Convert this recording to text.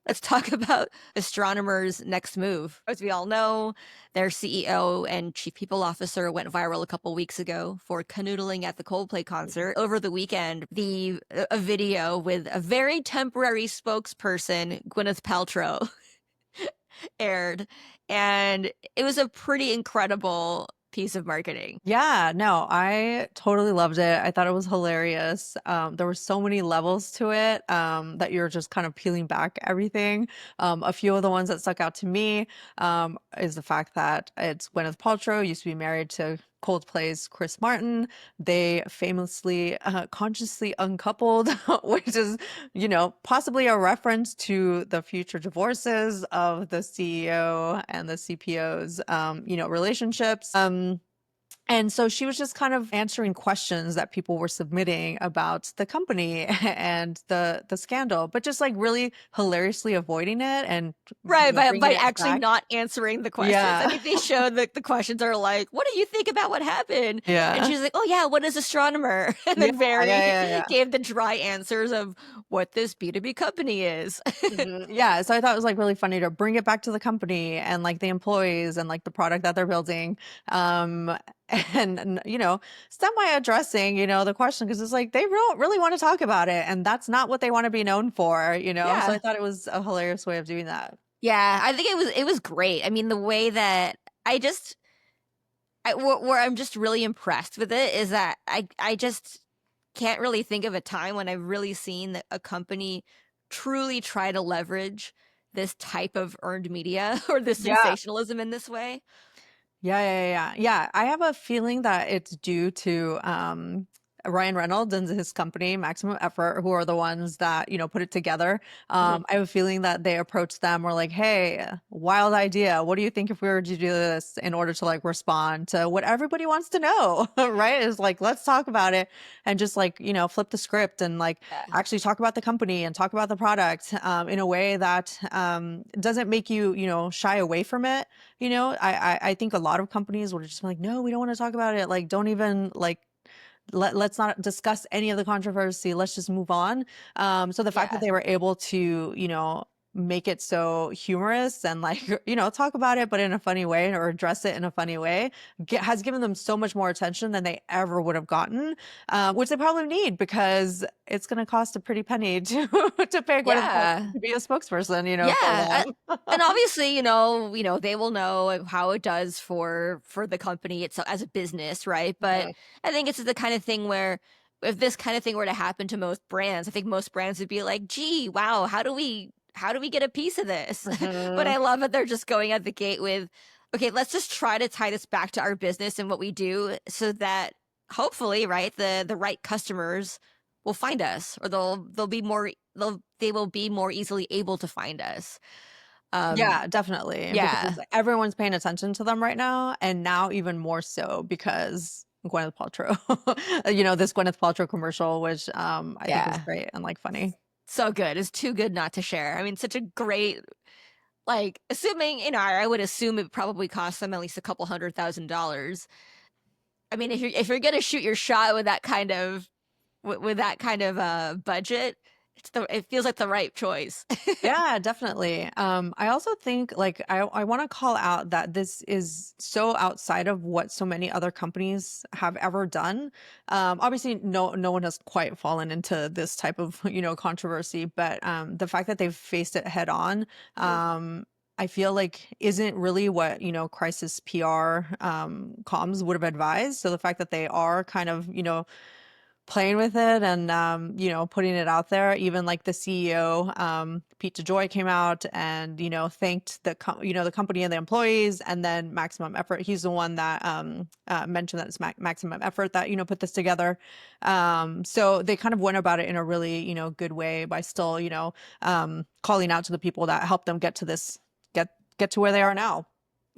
Let's talk about Astronomer's next move. As we all know, their CEO and chief people officer went viral a couple weeks ago for canoodling at the Coldplay concert. Over the weekend, a video with a very temporary spokesperson, Gwyneth Paltrow, aired, and it was a pretty incredible piece of marketing. Yeah, no, I totally loved it. I thought it was hilarious. There were so many levels to it that you're just kind of peeling back everything. A few of the ones that stuck out to me is the fact that it's Gwyneth Paltrow, used to be married to Coldplay's Chris Martin. They famously consciously uncoupled, which is, possibly a reference to the future divorces of the CEO and the CPO's, relationships. And so she was just kind of answering questions that people were submitting about the company and the scandal, but just like really hilariously avoiding it and Right, by bringing it actually back. not answering the questions. I Yeah. think they showed that the questions are like, "What do you think about what happened?" And Yeah. she's like, "Oh yeah, what is Astronomer?" And Yeah. then Yeah. very Yeah. Yeah. gave the dry answers of what this B2B company is. Yeah, so I thought it was like really funny to bring it back to the company and like the employees and like the product that they're building. Um and semi addressing, the question because it's like they don't really want to talk about it and that's not what they want to be known for. So I Yeah. thought it was a hilarious way of doing that. Yeah, I think it was great. I mean, the way that I just where I'm just really impressed with it is that I just can't really think of a time when I've really seen that a company truly try to leverage this type of earned media or this Yeah. sensationalism in this way. Yeah. I have a feeling that it's due to Ryan Reynolds and his company, Maximum Effort, who are the ones that, put it together. Mhm. I have a feeling that they approached them were like, hey, wild idea. What do you think if we were to do this in order to like respond to what everybody wants to know? Right? Is like, let's talk about it and just like, flip the script and like Yeah. actually talk about the company and talk about the product in a way that doesn't make you, shy away from it. I think a lot of companies will just be like, no, we don't want to talk about it. Like, don't even like let's not discuss any of the controversy. Let's just move on. So the fact that Yeah. they were able to, make it so humorous and like, talk about it, but in a funny way or address it in a funny way has given them so much more attention than they ever would have gotten, which they probably need because it's going to cost a pretty penny to to pay Gwyneth Yeah. Paltrow to be a spokesperson, for Yeah, and them. obviously, they will know how it does for the company itself as a business, right? But I think it's the kind of thing where if this kind of thing were to happen to most brands, I think most brands would be like, "Gee, wow, how do we get a piece of this?" But Mhm. I love that they're just going at the gate with, "Okay, let's just try to tie this back to our business and what we do so that hopefully, right, the right customers will find us or they will be more easily able to find us." Um, Yeah, definitely, because yeah. it's like everyone's paying attention to them right now, and now even more so because Gwyneth Paltrow, this Gwyneth Paltrow commercial, which, I think is Yeah. great and, like, funny. So good. It's too good not to share. I mean, such a great assuming, I would assume it probably cost them at least a couple $100,000. I mean, if you're gonna shoot your shot with that kind of with that kind of budget, it feels like the right choice. Yeah, definitely. I also think like I want to call out that this is so outside of what so many other companies have ever done. Obviously, no one has quite fallen into this type of controversy, but the fact that they've faced it head on, Mhm. I feel like isn't really what crisis PR comms would have advised. So the fact that they are kind of playing with it and putting it out there, even like the CEO Pete DeJoy came out and thanked the company and the employees, and then Maximum Effort, he's the one that mentioned that it's Maximum Effort that put this together. So they kind of went about it in a really good way by still calling out to the people that helped them get to this get to where they are now.